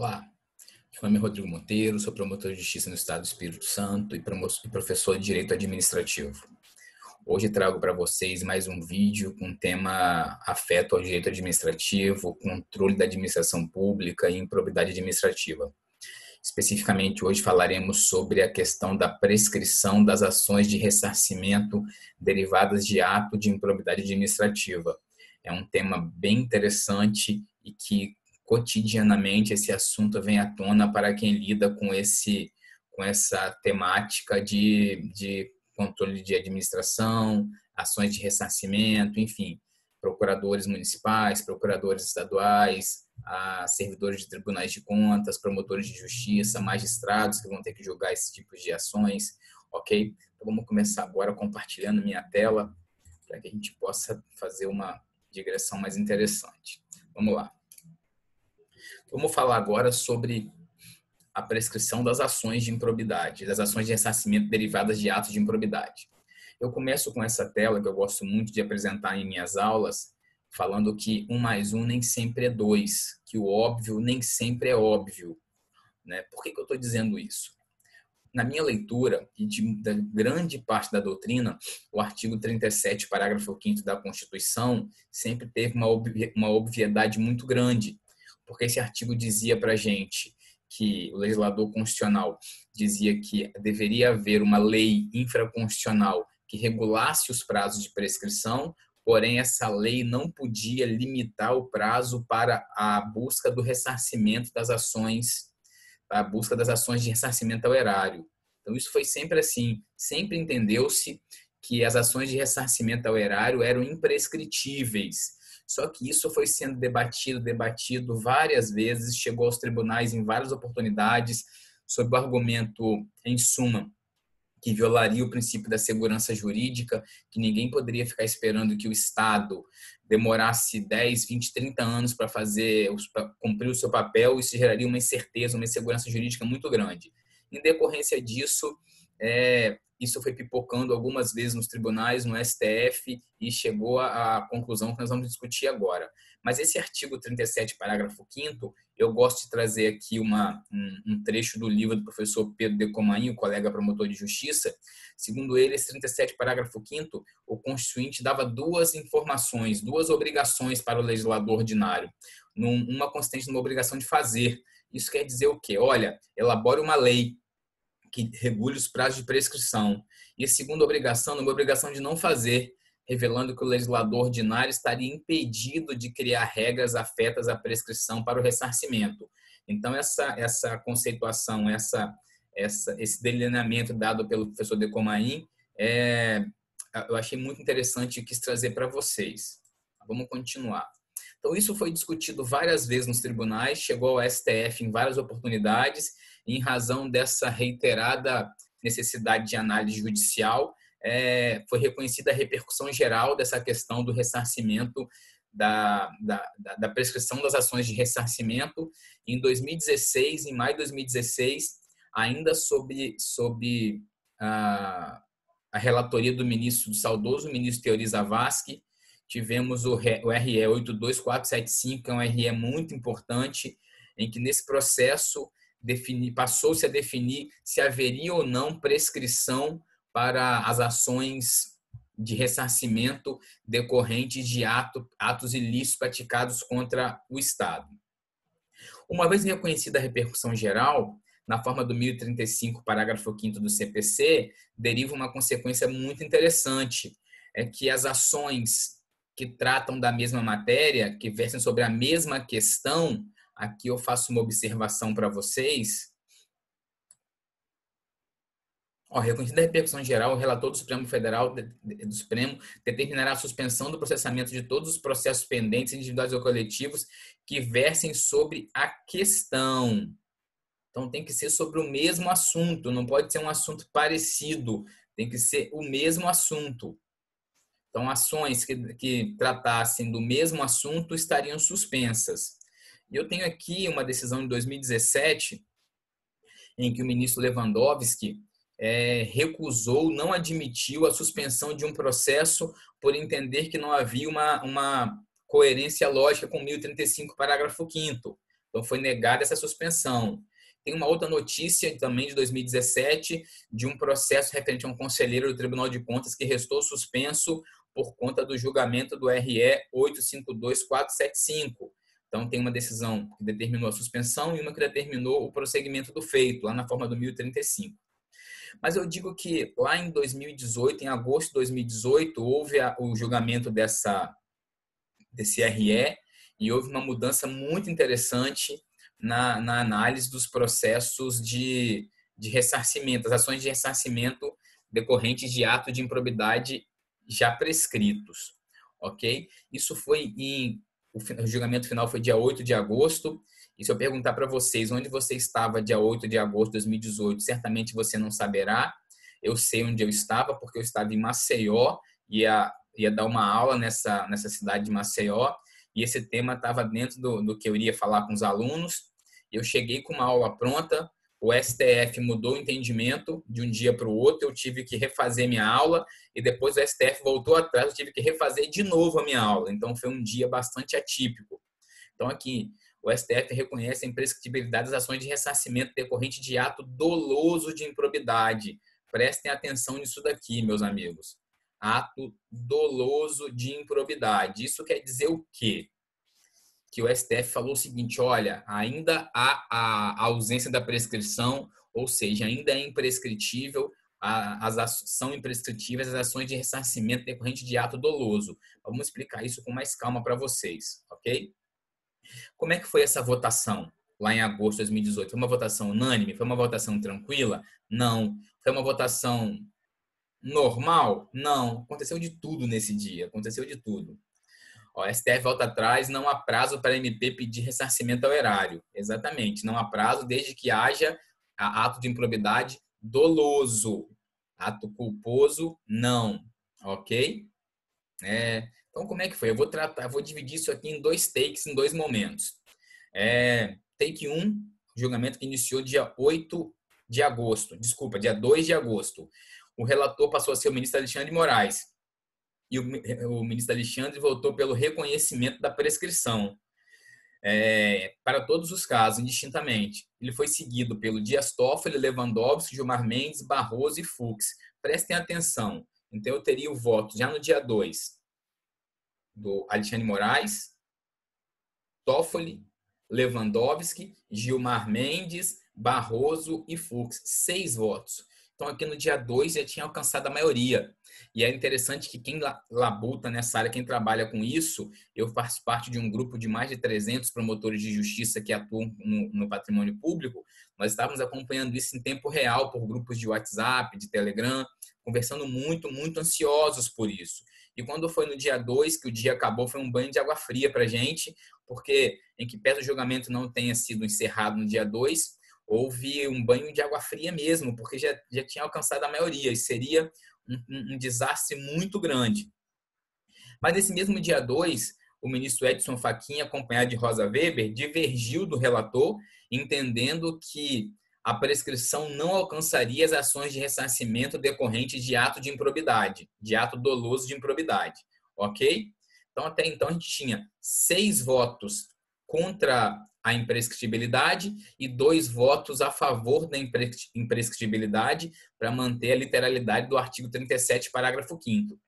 Olá, meu nome é Rodrigo Monteiro, sou promotor de justiça no Estado do Espírito Santo e professor de Direito Administrativo. Hoje trago para vocês mais um vídeo com o tema afeto ao direito administrativo, controle da administração pública e improbidade administrativa. Especificamente, hoje falaremos sobre a questão da prescrição das ações de ressarcimento derivadas de ato de improbidade administrativa. É um tema bem interessante e que cotidianamente esse assunto vem à tona para quem lida com essa temática de controle de administração, ações de ressarcimento, enfim, procuradores municipais, procuradores estaduais, servidores de tribunais de contas, promotores de justiça, magistrados que vão ter que julgar esse tipo de ações, ok? Então vamos começar agora compartilhando minha tela para que a gente possa fazer uma digressão mais interessante. Vamos lá. Vamos falar agora sobre a prescrição das ações de improbidade, das ações de ressarcimento derivadas de atos de improbidade. Eu começo com essa tela que eu gosto muito de apresentar em minhas aulas, falando que 1 mais 1 nem sempre é 2, que o óbvio nem sempre é óbvio. Né? Por que eu estou dizendo isso? Na minha leitura, e da grande parte da doutrina, o artigo 37, parágrafo 5º da Constituição, sempre teve uma obviedade muito grande, porque esse artigo dizia para a gente que o legislador constitucional dizia que deveria haver uma lei infraconstitucional que regulasse os prazos de prescrição, porém essa lei não podia limitar o prazo para a busca do ressarcimento das ações, a busca das ações de ressarcimento ao erário. Então isso foi sempre assim, sempre entendeu-se que as ações de ressarcimento ao erário eram imprescritíveis. Só que isso foi sendo debatido várias vezes, chegou aos tribunais em várias oportunidades, sob o argumento, em suma, que violaria o princípio da segurança jurídica, que ninguém poderia ficar esperando que o Estado demorasse 10, 20, 30 anos para cumprir o seu papel, isso geraria uma incerteza, uma insegurança jurídica muito grande. Em decorrência disso, isso foi pipocando algumas vezes nos tribunais, no STF, e chegou à conclusão que nós vamos discutir agora. Mas esse artigo 37, parágrafo 5º, eu gosto de trazer aqui um trecho do livro do professor Pedro Decomain, o colega promotor de justiça. Segundo ele, esse 37, parágrafo 5º, o Constituinte dava duas informações, duas obrigações para o legislador ordinário. Uma consistente numa obrigação de fazer. Isso quer dizer o quê? Olha, elabore uma lei que regule os prazos de prescrição. E a segunda obrigação, uma obrigação de não fazer, revelando que o legislador ordinário estaria impedido de criar regras afetas à prescrição para o ressarcimento. Então, essa conceituação, esse delineamento dado pelo professor Decomain, eu achei muito interessante e quis trazer para vocês. Vamos continuar. Então, isso foi discutido várias vezes nos tribunais, chegou ao STF em várias oportunidades, e em razão dessa reiterada necessidade de análise judicial, foi reconhecida a repercussão geral dessa questão do ressarcimento, da prescrição das ações de ressarcimento. Em 2016, em maio de 2016, ainda sob a relatoria do saudoso ministro Teori Zavascki, tivemos o RE 82475, que é um RE muito importante, em que nesse processo passou-se a definir se haveria ou não prescrição para as ações de ressarcimento decorrentes de atos ilícitos praticados contra o Estado. Uma vez reconhecida a repercussão geral, na forma do 1035, parágrafo 5º do CPC, deriva uma consequência muito interessante, é que as ações que tratam da mesma matéria, que versem sobre a mesma questão, aqui eu faço uma observação para vocês. Reconhecida a repercussão geral, o relator do Supremo Federal do Supremo determinará a suspensão do processamento de todos os processos pendentes, individuais ou coletivos, que versem sobre a questão. Então, tem que ser sobre o mesmo assunto, não pode ser um assunto parecido, tem que ser o mesmo assunto. Então, ações que tratassem do mesmo assunto estariam suspensas. E eu tenho aqui uma decisão de 2017, em que o ministro Lewandowski recusou, não admitiu a suspensão de um processo por entender que não havia uma coerência lógica com 1035, parágrafo 5º. Então, foi negada essa suspensão. Tem uma outra notícia também de 2017, de um processo referente a um conselheiro do Tribunal de Contas que restou suspenso por conta do julgamento do RE 852475. Então, tem uma decisão que determinou a suspensão e uma que determinou o prosseguimento do feito, lá na forma do 1035. Mas eu digo que lá em 2018, em agosto de 2018, houve o julgamento desse RE e houve uma mudança muito interessante na análise dos processos de ressarcimento, as ações de ressarcimento decorrentes de ato de improbidade já prescritos, ok? Isso foi o julgamento final foi dia 8 de agosto, e se eu perguntar para vocês onde você estava dia 8 de agosto de 2018, certamente você não saberá. Eu sei onde eu estava, porque eu estava em Maceió, ia dar uma aula nessa cidade de Maceió, e esse tema estava dentro do que eu iria falar com os alunos. Eu cheguei com uma aula pronta, o STF mudou o entendimento de um dia para o outro, eu tive que refazer minha aula, e depois o STF voltou atrás, eu tive que refazer de novo a minha aula. Então, foi um dia bastante atípico. Então, aqui, o STF reconhece a imprescritibilidade das ações de ressarcimento decorrente de ato doloso de improbidade. Prestem atenção nisso daqui, meus amigos. Ato doloso de improbidade. Isso quer dizer o quê? Que o STF falou o seguinte, olha, ainda há a ausência da prescrição, ou seja, ainda é imprescritível, são imprescritíveis as ações de ressarcimento decorrente de ato doloso. Vamos explicar isso com mais calma para vocês, ok? Como é que foi essa votação lá em agosto de 2018? Foi uma votação unânime? Foi uma votação tranquila? Não. Foi uma votação normal? Não. Aconteceu de tudo nesse dia. Aconteceu de tudo. Ó, STF volta atrás, não há prazo para a MP pedir ressarcimento ao erário. Exatamente, não há prazo desde que haja ato de improbidade doloso. Ato culposo, não. Ok? Então, como é que foi? Eu vou dividir isso aqui em dois takes, em dois momentos. Take 1, julgamento que iniciou dia 8 de agosto. Desculpa, dia 2 de agosto. O relator passou a ser o ministro Alexandre de Moraes. E o ministro Alexandre votou pelo reconhecimento da prescrição para todos os casos, indistintamente. Ele foi seguido pelo Dias Toffoli, Lewandowski, Gilmar Mendes, Barroso e Fux. Prestem atenção. Então, eu teria o voto já no dia 2 do Alexandre de Moraes, Toffoli, Lewandowski, Gilmar Mendes, Barroso e Fux. 6 votos. Então, aqui no dia 2 já tinha alcançado a maioria. E é interessante que quem labuta nessa área, quem trabalha com isso, eu faço parte de um grupo de mais de 300 promotores de justiça que atuam no patrimônio público. Nós estávamos acompanhando isso em tempo real por grupos de WhatsApp, de Telegram, conversando muito, muito ansiosos por isso. E quando foi no dia 2, que o dia acabou, foi um banho de água fria para a gente, porque em que pese o julgamento não tenha sido encerrado no dia 2, houve um banho de água fria mesmo, porque já tinha alcançado a maioria, e seria um desastre muito grande. Mas nesse mesmo dia 2, o ministro Edson Fachin, acompanhado de Rosa Weber, divergiu do relator, entendendo que a prescrição não alcançaria as ações de ressarcimento decorrentes de ato de improbidade, de ato doloso de improbidade, ok? Então, até então, a gente tinha 6 votos contra a imprescritibilidade e 2 votos a favor da imprescritibilidade para manter a literalidade do artigo 37, parágrafo 5º.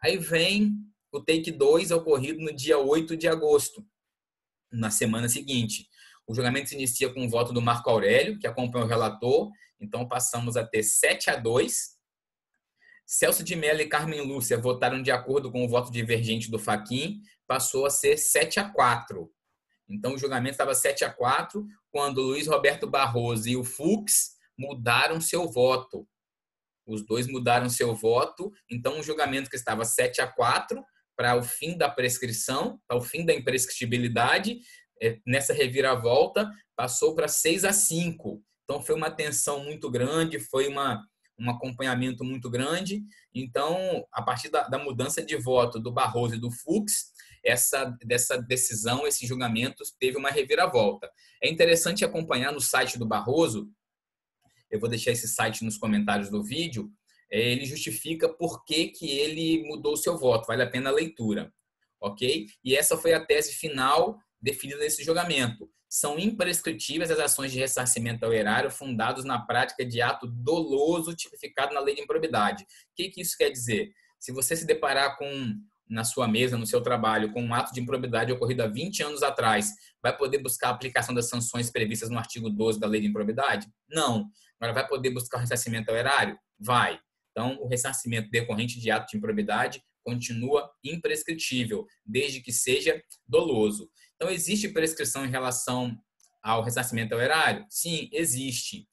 Aí vem o take 2 ocorrido no dia 8 de agosto, na semana seguinte. O julgamento se inicia com o voto do Marco Aurélio, que acompanha o relator, então passamos a ter 7-2. Celso de Mello e Carmen Lúcia votaram de acordo com o voto divergente do Fachin, passou a ser 7-4. Então, o julgamento estava 7-4, quando o Luiz Roberto Barroso e o Fux mudaram seu voto. Os dois mudaram seu voto. Então, um julgamento que estava 7-4 para o fim da prescrição, para o fim da imprescritibilidade, nessa reviravolta, passou para 6-5. Então, foi uma tensão muito grande, foi um acompanhamento muito grande. Então, a partir da mudança de voto do Barroso e do Fux, dessa decisão, esse julgamento teve uma reviravolta. É interessante acompanhar no site do Barroso, eu vou deixar esse site nos comentários do vídeo, ele justifica por que ele mudou o seu voto, vale a pena a leitura, ok? E essa foi a tese final definida nesse julgamento. são imprescritíveis as ações de ressarcimento ao erário fundados na prática de ato doloso tipificado na lei de improbidade. O que isso quer dizer? Se você se deparar na sua mesa, no seu trabalho, com um ato de improbidade ocorrido há 20 anos atrás, vai poder buscar a aplicação das sanções previstas no artigo 12 da lei de improbidade? Não. Agora, vai poder buscar o ressarcimento ao erário? Vai. Então, o ressarcimento decorrente de ato de improbidade continua imprescritível, desde que seja doloso. Então, existe prescrição em relação ao ressarcimento ao erário? Sim, existe.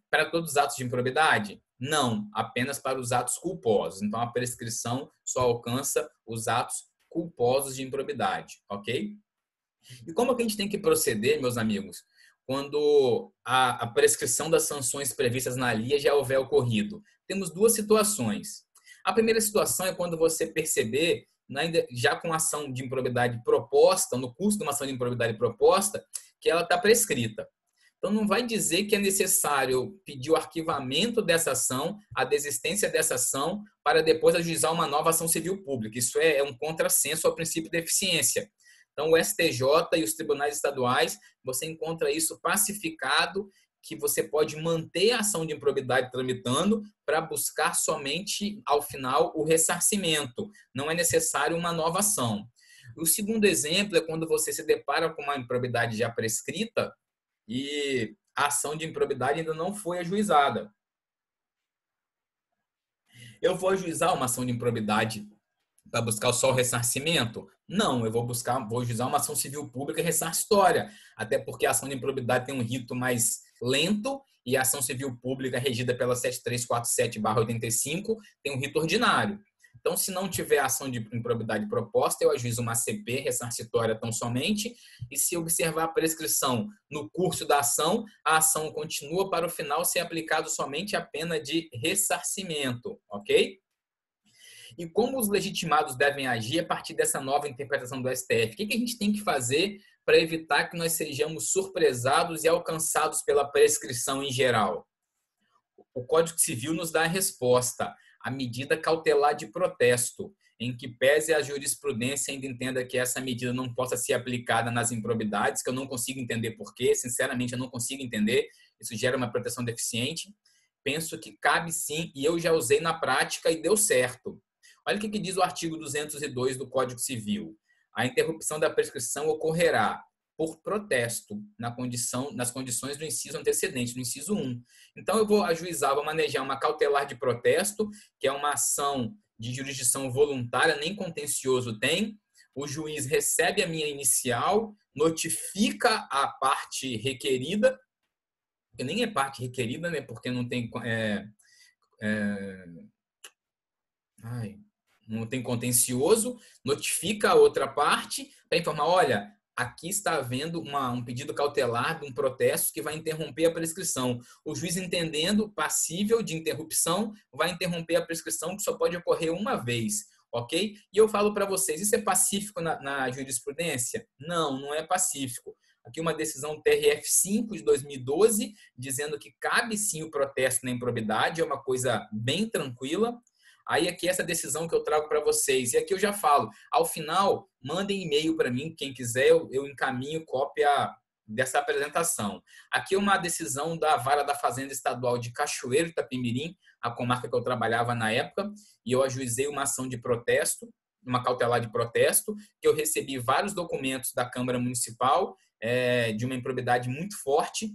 Para todos os atos de improbidade? Não, apenas para os atos culposos. Então, a prescrição só alcança os atos culposos de improbidade, ok? E como que a gente tem que proceder, meus amigos, quando a prescrição das sanções previstas na LIA já houver ocorrido? Temos duas situações. A primeira situação é quando você perceber, já com a ação de improbidade proposta, no curso de uma ação de improbidade proposta, que ela está prescrita. Então, não vai dizer que é necessário pedir o arquivamento dessa ação, a desistência dessa ação, para depois ajuizar uma nova ação civil pública. Isso é um contrassenso ao princípio da eficiência. Então, o STJ e os tribunais estaduais, você encontra isso pacificado, que você pode manter a ação de improbidade tramitando para buscar somente, ao final, o ressarcimento. Não é necessário uma nova ação. O segundo exemplo é quando você se depara com uma improbidade já prescrita e a ação de improbidade ainda não foi ajuizada. Eu vou ajuizar uma ação de improbidade para buscar só o ressarcimento? Não, eu vou ajuizar uma ação civil pública ressarcitória, até porque a ação de improbidade tem um rito mais lento e a ação civil pública regida pela 7347/85 tem um rito ordinário. Então, se não tiver ação de improbidade proposta, eu ajuizo uma ACP ressarcitória tão somente, e se observar a prescrição no curso da ação, a ação continua para o final ser aplicado somente a pena de ressarcimento, ok? E como os legitimados devem agir a partir dessa nova interpretação do STF? O que a gente tem que fazer para evitar que nós sejamos surpresados e alcançados pela prescrição em geral? O Código Civil nos dá a resposta, a medida cautelar de protesto, em que pese a jurisprudência ainda entenda que essa medida não possa ser aplicada nas improbidades, que eu não consigo entender por quê, sinceramente eu não consigo entender, isso gera uma proteção deficiente. Penso que cabe sim, e eu já usei na prática e deu certo. Olha o que diz o artigo 202 do Código Civil. A interrupção da prescrição ocorrerá por protesto nas condições do inciso antecedente, do inciso 1. Então, eu vou ajuizar, vou manejar uma cautelar de protesto, que é uma ação de jurisdição voluntária, nem contencioso tem. O juiz recebe a minha inicial, notifica a parte requerida, que nem é parte requerida, né, porque não tem... não tem contencioso, notifica a outra parte para informar, olha, aqui está havendo um pedido cautelar de um protesto que vai interromper a prescrição. O juiz, entendendo passível de interrupção, vai interromper a prescrição, que só pode ocorrer uma vez, ok? E eu falo para vocês, isso é pacífico na jurisprudência? Não, não é pacífico. Aqui uma decisão TRF5 de 2012, dizendo que cabe sim o protesto na improbidade, é uma coisa bem tranquila. Aí aqui essa decisão que eu trago para vocês. E aqui eu já falo, ao final, mandem e-mail para mim, quem quiser, eu encaminho cópia dessa apresentação. Aqui é uma decisão da Vara da Fazenda Estadual de Cachoeiro, Itapemirim, a comarca que eu trabalhava na época, e eu ajuizei uma ação de protesto, uma cautelar de protesto, que eu recebi vários documentos da Câmara Municipal, de uma improbidade muito forte,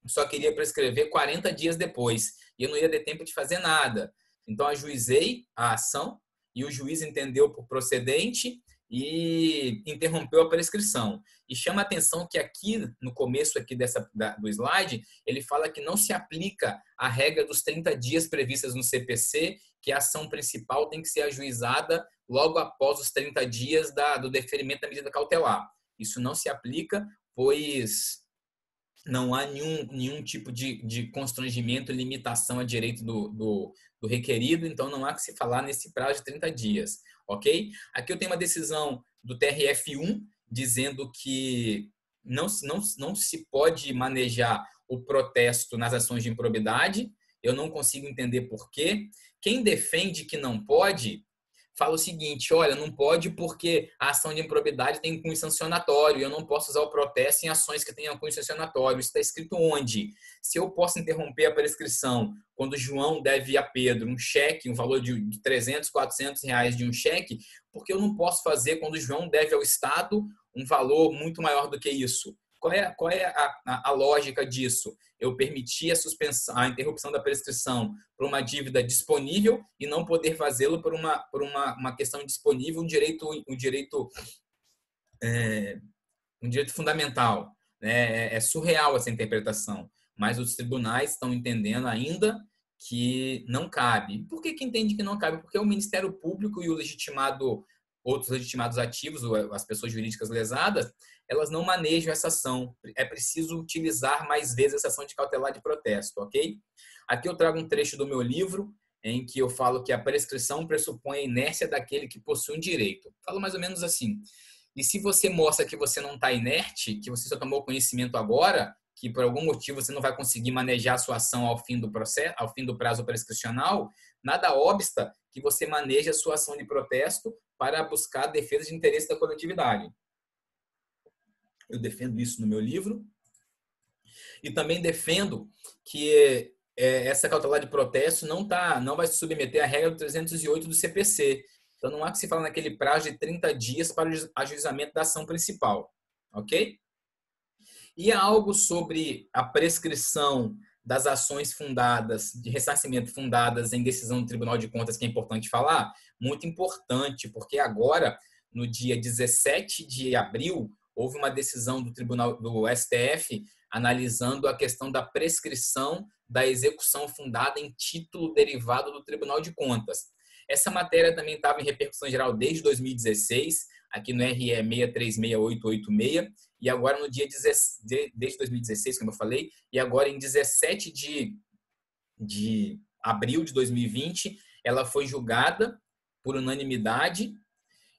só queria prescrever 40 dias depois, e eu não ia ter tempo de fazer nada. Então, ajuizei a ação e o juiz entendeu por procedente e interrompeu a prescrição. E chama a atenção que aqui, no começo aqui do slide, ele fala que não se aplica a regra dos 30 dias previstas no CPC, que a ação principal tem que ser ajuizada logo após os 30 dias do deferimento da medida cautelar. Isso não se aplica, pois não há nenhum tipo de constrangimento, limitação a direito do requerido, então não há que se falar nesse prazo de 30 dias, ok? Aqui eu tenho uma decisão do TRF1 dizendo que não se pode manejar o protesto nas ações de improbidade, eu não consigo entender por quê. Quem defende que não pode fala o seguinte: olha, não pode porque a ação de improbidade tem cunho sancionatório, eu não posso usar o protesto em ações que tenham cunho sancionatório. Isso está escrito onde? Se eu posso interromper a prescrição quando João deve a Pedro um cheque, um valor de 300, 400 reais de um cheque, porque eu não posso fazer quando João deve ao Estado um valor muito maior do que isso? Qual é a lógica disso? Eu permitir a suspensão, a interrupção da prescrição por uma dívida disponível e não poder fazê-lo por uma questão disponível, um direito fundamental. Né? É surreal essa interpretação, mas os tribunais estão entendendo ainda que não cabe. Por que entende que não cabe? Porque o Ministério Público e outros legitimados ativos, as pessoas jurídicas lesadas, elas não manejam essa ação. É preciso utilizar mais vezes essa ação de cautelar de protesto, ok? Aqui eu trago um trecho do meu livro, em que eu falo que a prescrição pressupõe a inércia daquele que possui um direito. Falo mais ou menos assim: e se você mostra que você não está inerte, que você só tomou conhecimento agora, que por algum motivo você não vai conseguir manejar a sua ação ao fim do processo, ao fim do prazo prescricional, nada obsta que você maneje a sua ação de protesto para buscar a defesa de interesse da coletividade. Eu defendo isso no meu livro. E também defendo que essa cautelar de protesto não vai se submeter à regra do 308 do CPC. Então, não há que se falar naquele prazo de 30 dias para o ajuizamento da ação principal. Ok? E há algo sobre a prescrição das ações fundadas, de ressarcimento fundadas em decisão do Tribunal de Contas, que é importante falar? Muito importante, porque agora, no dia 17 de abril, houve uma decisão do Tribunal do STF analisando a questão da prescrição da execução fundada em título derivado do Tribunal de Contas. Essa matéria também estava em repercussão geral desde 2016, aqui no RE 636886, e agora no dia desde 2016, como eu falei, e agora em 17 de abril de 2020, ela foi julgada por unanimidade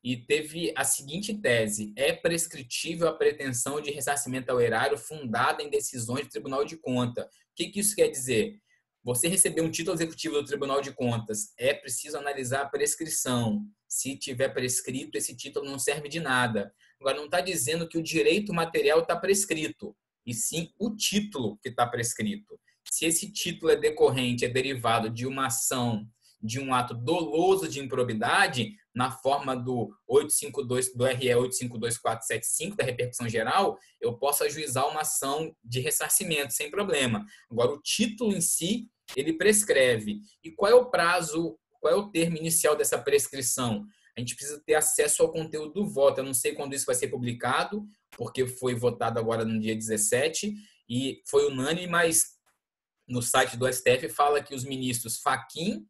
e teve a seguinte tese: é prescritível a pretensão de ressarcimento ao erário fundada em decisões do Tribunal de Contas. O que isso quer dizer? Você recebeu um título executivo do Tribunal de Contas, é preciso analisar a prescrição. Se tiver prescrito, esse título não serve de nada. Agora, não está dizendo que o direito material está prescrito, e sim o título que está prescrito. Se esse título é decorrente, é derivado de uma ação, de um ato doloso de improbidade, na forma do 852 do RE 852475 da repercussão geral, eu posso ajuizar uma ação de ressarcimento sem problema. Agora, o título em si, ele prescreve. E qual é o prazo, qual é o termo inicial dessa prescrição? A gente precisa ter acesso ao conteúdo do voto. Eu não sei quando isso vai ser publicado, porque foi votado agora no dia 17 e foi unânime, mas no site do STF fala que os ministros Fachin,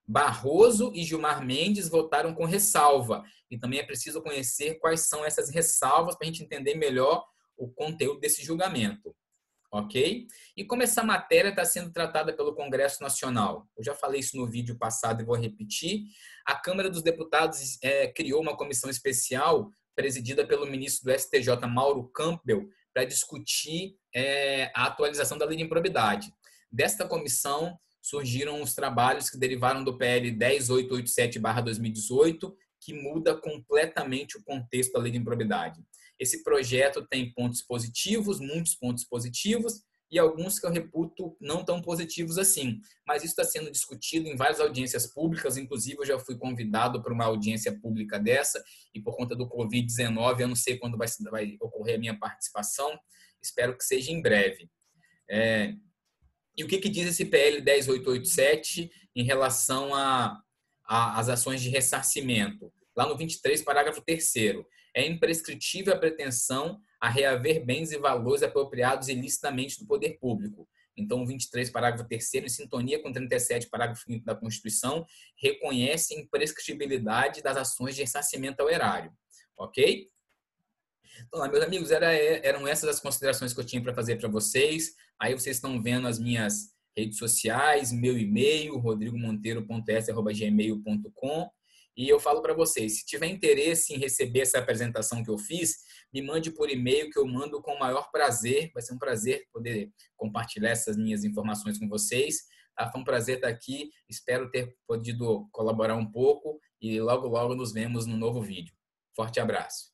Barroso e Gilmar Mendes votaram com ressalva. E também é preciso conhecer quais são essas ressalvas para a gente entender melhor o conteúdo desse julgamento. Ok? E como essa matéria está sendo tratada pelo Congresso Nacional? Eu já falei isso no vídeo passado e vou repetir. A Câmara dos Deputados criou uma comissão especial presidida pelo ministro do STJ, Mauro Campbell, para discutir a atualização da lei de improbidade. Desta comissão surgiram os trabalhos que derivaram do PL 10887/2018, que muda completamente o contexto da lei de improbidade. Esse projeto tem pontos positivos, muitos pontos positivos, e alguns que eu reputo não tão positivos assim. Mas isso está sendo discutido em várias audiências públicas, inclusive eu já fui convidado para uma audiência pública dessa, e por conta do Covid-19, eu não sei quando vai ocorrer a minha participação, espero que seja em breve. E o que diz esse PL 10887 em relação às ações de ressarcimento? Lá no 23, parágrafo 3º, é imprescritível a pretensão a reaver bens e valores apropriados ilicitamente do poder público. Então, o 23, parágrafo 3º, em sintonia com o 37, parágrafo 5º da Constituição, reconhece a imprescritibilidade das ações de ressarcimento ao erário. Ok? Então, meus amigos, eram essas as considerações que eu tinha para fazer para vocês. Aí vocês estão vendo as minhas redes sociais, meu e-mail, rodrigomonteiro.s@gmail.com. E eu falo para vocês, se tiver interesse em receber essa apresentação que eu fiz, me mande por e-mail que eu mando com o maior prazer. Vai ser um prazer poder compartilhar essas minhas informações com vocês. Tá? Foi um prazer estar aqui. Espero ter podido colaborar um pouco e logo, logo nos vemos no novo vídeo. Forte abraço!